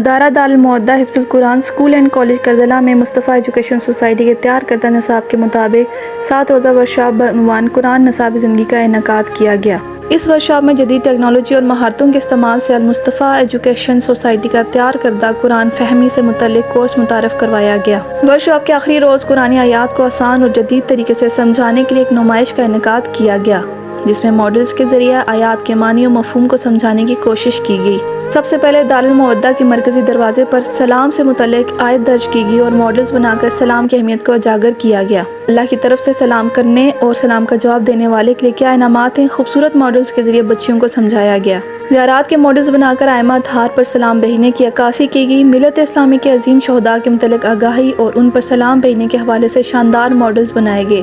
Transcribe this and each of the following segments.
ادارہ دارالمعدہ حفظ القرآن اسکول اینڈ کالج کربلا میں مصطفیٰ ایجوکیشن سوسائٹی کے تیار کردہ نصاب کے مطابق 7 روزہ ورکشاپ بعنوان قرآن نصاب زندگی کا انعقاد کیا گیا۔ اس ورکشاپ میں جدید ٹیکنالوجی اور مہارتوں کے استعمال سے المصطفیٰ ایجوکیشن سوسائٹی کا تیار کردہ قرآن فہمی سے متعلق کورس متعارف کروایا گیا۔ ورکشاپ کے آخری روز قرآنی آیات کو آسان اور جدید طریقے سے سمجھانے کے لیے ایک نمائش کا انعقاد کیا گیا، جس میں ماڈلز کے ذریعے آیات کے معنی و مفہوم کو سمجھانے کی کوشش کی گئی۔ سب سے پہلے دارالمعدہ کے مرکزی دروازے پر سلام سے متعلق آیت درج کی گئی اور ماڈلز بنا کر سلام کی اہمیت کو اجاگر کیا گیا۔ اللہ کی طرف سے سلام کرنے اور سلام کا جواب دینے والے کے لیے کیا انعامات ہیں، خوبصورت ماڈلز کے ذریعے بچیوں کو سمجھایا گیا۔ زیارات کے ماڈلز بنا کر آئمہ دھار پر سلام بھیجنے کی عکاسی کی گئی۔ ملت اسلامی کے عظیم شہداء کے متعلق آگاہی اور ان پر سلام بھیجنے کے حوالے سے شاندار ماڈلز بنائے گئے۔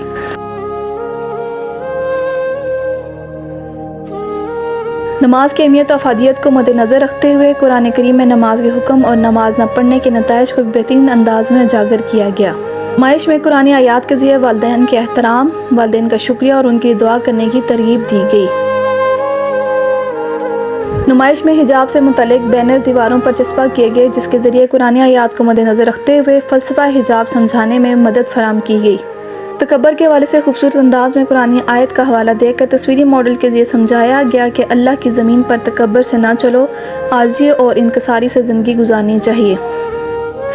نماز کی اہمیت و افادیت کو مد نظر رکھتے ہوئے قرآن کریم میں نماز کے حکم اور نماز نہ پڑھنے کے نتائج کو بہترین انداز میں اجاگر کیا گیا۔ نمائش میں قرآنی آیات کے ذریعے والدین کے احترام، والدین کا شکریہ اور ان کی دعا کرنے کی ترغیب دی گئی۔ نمائش میں حجاب سے متعلق بینر دیواروں پر چسپاں کیے گئے، جس کے ذریعے قرآنی آیات کو مد نظر رکھتے ہوئے فلسفہ حجاب سمجھانے میں مدد فراہم کی گئی۔ تکبر کے حوالے سے خوبصورت انداز میں قرآنی آیت کا حوالہ دے کر تصویری ماڈل کے ذریعے سمجھایا گیا کہ اللہ کی زمین پر تکبر سے نہ چلو، عاجزی اور انکساری سے زندگی گزارنی چاہیے۔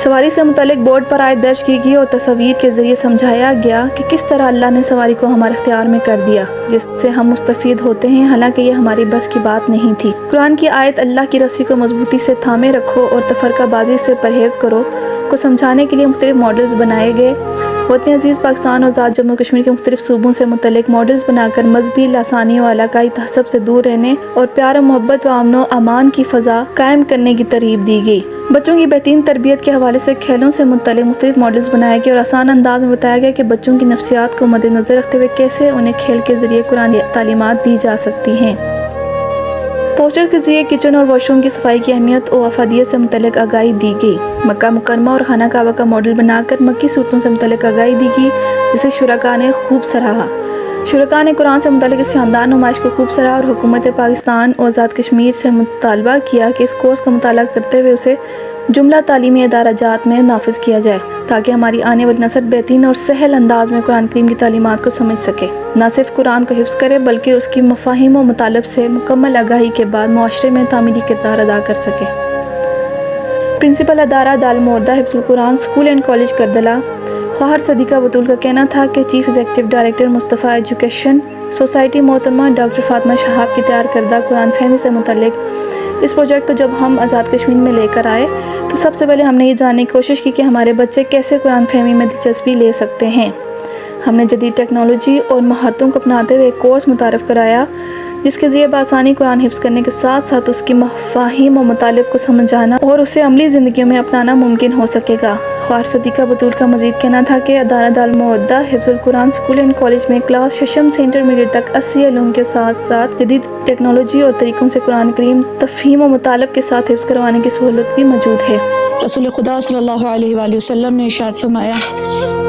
سواری سے متعلق بورڈ پر آیت درج کی گئی اور تصویر کے ذریعے سمجھایا گیا کہ کس طرح اللہ نے سواری کو ہمارے اختیار میں کر دیا، جس سے ہم مستفید ہوتے ہیں، حالانکہ یہ ہماری بس کی بات نہیں تھی۔ قرآن کی آیت اللہ کی رسی کو مضبوطی سے تھامے رکھو اور تفرقہ بازی سے پرہیز کرو کو سمجھانے کے لیے مختلف ماڈلز بنائے گئے۔ وطن عزیز پاکستان اور ذات جموں کشمیر کے مختلف صوبوں سے متعلق ماڈلز بنا کر مذہبی لاسانی و علاقائی تعصب سے دور رہنے اور پیار و محبت و امن و امان کی فضا قائم کرنے کی ترغیب دی گئی۔ بچوں کی بہترین تربیت کے حوالے سے کھیلوں سے متعلق مختلف ماڈلز بنائے گئے اور آسان انداز میں بتایا گیا کہ بچوں کی نفسیات کو مد نظر رکھتے ہوئے کیسے انہیں کھیل کے ذریعے قرآنی تعلیمات دی جا سکتی ہیں۔ پوسٹر کے ذریعے کچن اور واش روم کی صفائی کی اہمیت و افادیت سے متعلق آگاہی دی گئی۔ مکہ مکرمہ اور خانہ کعبہ کا ماڈل بنا کر مکی صورتوں سے متعلق آگاہی دی گئی، جسے شرکاء نے خوب سراہا۔ شرکاء نے قرآن سے متعلق اس شاندار نمائش کو خوب سراہا اور حکومت پاکستان اور ذات کشمیر سے مطالبہ کیا کہ اس کورس کا مطالعہ کرتے ہوئے اسے جملہ تعلیمی ادارہ جات میں نافذ کیا جائے، تاکہ ہماری آنے والی نسل بہترین اور سہل انداز میں قرآن کریم کی تعلیمات کو سمجھ سکے، نہ صرف قرآن کو حفظ کرے بلکہ اس کی مفاہیم و مطالب سے مکمل آگاہی کے بعد معاشرے میں تعمیری کردار ادا کر سکے۔ پرنسپل ادارہ دارالمعدہ حفظ القرآن اسکول اینڈ کالج کربلا خواہر صدیقہ بطول کا کہنا تھا کہ چیف ایگزیکٹو ڈائریکٹر مصطفیٰ ایجوکیشن سوسائٹی محترمہ ڈاکٹر فاطمہ شہاب کی تیار کردہ قرآن فہمی سے متعلق اس پروجیکٹ کو جب ہم آزاد کشمیر میں لے کر آئے تو سب سے پہلے ہم نے یہ جاننے کی کوشش کی کہ ہمارے بچے کیسے قرآن فہمی میں دلچسپی لے سکتے ہیں۔ ہم نے جدید ٹیکنالوجی اور مہارتوں کو اپناتے ہوئے ایک کورس متعارف کرایا، جس کے ذریعے بآسانی قرآن حفظ کرنے کے ساتھ ساتھ اس کی مفاہیم و مطالب کو سمجھانا اور اسے عملی زندگیوں میں اپنانا ممکن ہو سکے گا۔ خواہر صدیقہ بطول کا مزید کہنا تھا کہ ادارہ دارالمعدہ حفظ القرآن اسکول اینڈ کالج میں کلاس ششم سے انٹرمیڈیٹ تک 80 علوم کے ساتھ ساتھ جدید ٹیکنالوجی اور طریقوں سے قرآن کریم تفہیم و مطالب کے ساتھ حفظ کروانے کی سہولت بھی موجود ہے۔ رسول خدا صلی اللہ علیہ وآلہ وسلم نے ارشاد فرمایا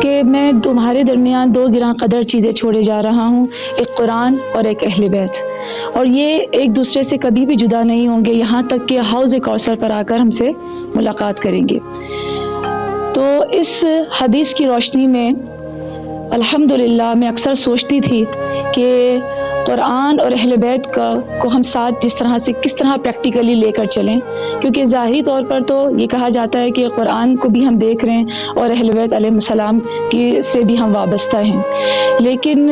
کہ میں تمہارے درمیان 2 گراں قدر چیزیں چھوڑے جا رہا ہوں، ایک قرآن اور ایک اہل بیت، اور یہ ایک دوسرے سے کبھی بھی جدا نہیں ہوں گے یہاں تک کہ حوض کوثر پر آ کر ہم سے ملاقات کریں گے۔ تو اس حدیث کی روشنی میں الحمدللہ میں اکثر سوچتی تھی کہ قرآن اور اہل بیت کو ہم ساتھ کس طرح پریکٹیکلی لے کر چلیں، کیونکہ ظاہری طور پر تو یہ کہا جاتا ہے کہ قرآن کو بھی ہم دیکھ رہے ہیں اور اہل بیت علیہ السلام سے بھی ہم وابستہ ہیں، لیکن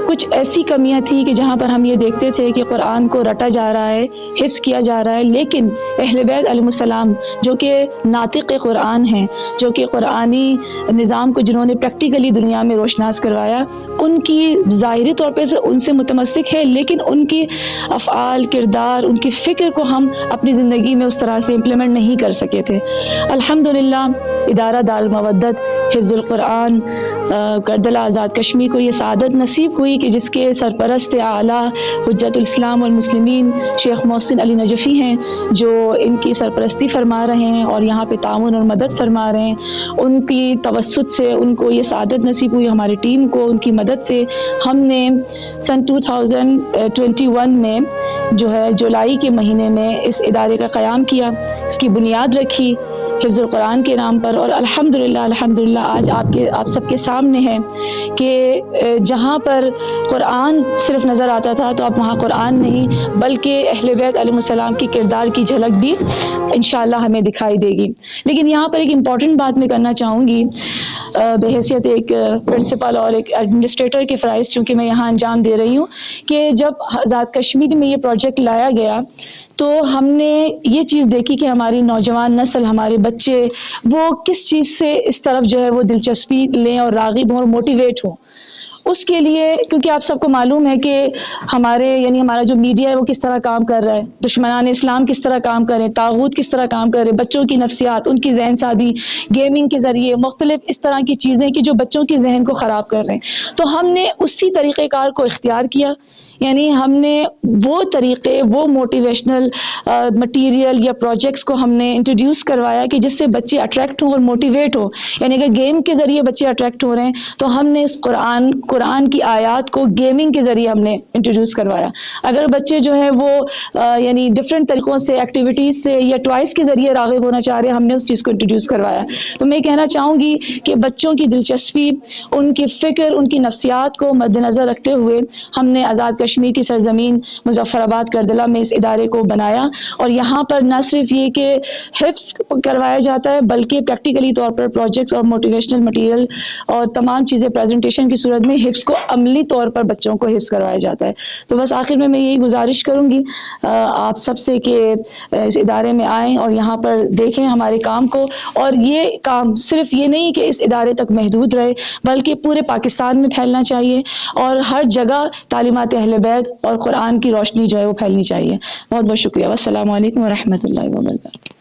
کچھ ایسی کمیاں تھیں کہ جہاں پر ہم یہ دیکھتے تھے کہ قرآن کو رٹا جا رہا ہے، حفظ کیا جا رہا ہے، لیکن اہل بیت علیہ السلام جو کہ ناطق قرآن ہیں، جو کہ قرآنی نظام کو جنہوں نے پریکٹیکلی دنیا میں روشناس کروایا، ان کی ظاہری طور پہ ان سے متمسک ہے، لیکن ان کی افعال، کردار، ان کی فکر کو ہم اپنی زندگی میں اس طرح سے امپلیمنٹ نہیں کر سکے تھے۔ الحمدللہ ادارہ دارالمودت حفظ القرآن کردلہ آزاد کشمیر کو یہ سعادت نصیب ہوئی کہ جس کے سرپرست اعلیٰ حجت الاسلام والمسلمین شیخ محسن علی نجفی ہیں، جو ان کی سرپرستی فرما رہے ہیں اور یہاں پہ تعاون اور مدد فرما رہے ہیں. ان کی توسط سے ان کو یہ سعادت نصیب ہوئی، ہماری ٹیم کو ان کی مدد سے. ہم نے سن 2021 میں جو ہے جولائی کے مہینے میں اس ادارے کا قیام کیا، اس کی بنیاد رکھی حفظ القرآن کے نام پر. اور الحمدللہ آج آپ سب کے سامنے ہے کہ جہاں پر قرآن صرف نظر آتا تھا تو اب وہاں قرآن نہیں بلکہ اہل بیت علیہ السلام کی کردار کی جھلک بھی انشاءاللہ ہمیں دکھائی دے گی. لیکن یہاں پر ایک امپورٹنٹ بات میں کرنا چاہوں گی بحیثیت ایک پرنسپل اور ایک ایڈمنسٹریٹر کے فرائض چونکہ میں یہاں انجام دے رہی ہوں، کہ جب آزاد کشمیر میں یہ پروجیکٹ لایا گیا تو ہم نے یہ چیز دیکھی کہ ہماری نوجوان نسل، ہمارے بچے وہ کس چیز سے اس طرف جو ہے وہ دلچسپی لیں اور راغب ہوں اور موٹیویٹ ہوں. اس کے لیے کیونکہ آپ سب کو معلوم ہے کہ ہمارا جو میڈیا ہے وہ کس طرح کام کر رہا ہے، دشمنان اسلام کس طرح کام کر رہے ہیں، طاغوت کس طرح کام کر رہے ہیں، بچوں کی نفسیات، ان کی ذہن سازی، گیمنگ کے ذریعے مختلف اس طرح کی چیزیں کہ جو بچوں کی ذہن کو خراب کر رہے ہیں. تو ہم نے اسی طریقہ کار کو اختیار کیا، یعنی ہم نے وہ طریقے، وہ موٹیویشنل مٹیریل یا پروجیکٹس کو ہم نے انٹروڈیوس کروایا کہ جس سے بچے اٹریکٹ ہوں اور موٹیویٹ ہوں. یعنی کہ گیم کے ذریعے بچے اٹریکٹ ہو رہے ہیں تو ہم نے اس قرآن کی آیات کو گیمنگ کے ذریعے ہم نے انٹروڈیوس کروایا. اگر بچے جو ہیں وہ یعنی ڈفرینٹ طریقوں سے ایکٹیویٹیز سے یا ٹوائس کے ذریعے راغب ہونا چاہ رہے ہیں، ہم نے اس چیز کو انٹروڈیوس کروایا. تو میں کہنا چاہوں گی کہ بچوں کی دلچسپی، ان کی فکر، ان کی نفسیات کو مد نظر رکھتے ہوئے ہم نے آزاد کشمیر کی سرزمین مظفر آباد کردلہ میں اس ادارے کو بنایا. اور یہاں پر نہ صرف یہ کہ حفظ کروایا جاتا ہے بلکہ پریکٹیکلی طور پر پروجیکٹس اور موٹیویشنل مٹیریل اور تمام چیزیں پریزنٹیشن کی صورت میں حفظ کو عملی طور پر بچوں کو حفظ کروایا جاتا ہے. تو بس آخر میں یہی گزارش کروں گی آپ سب سے کہ اس ادارے میں آئیں اور یہاں پر دیکھیں ہمارے کام کو. اور یہ کام صرف یہ نہیں کہ اس ادارے تک محدود رہے بلکہ پورے پاکستان میں پھیلنا چاہیے اور ہر جگہ تعلیمات اہل بیت اور قرآن کی روشنی جو ہے وہ پھیلنی چاہیے. بہت بہت شکریہ. والسلام علیکم ورحمۃ اللہ وبرکاتہ.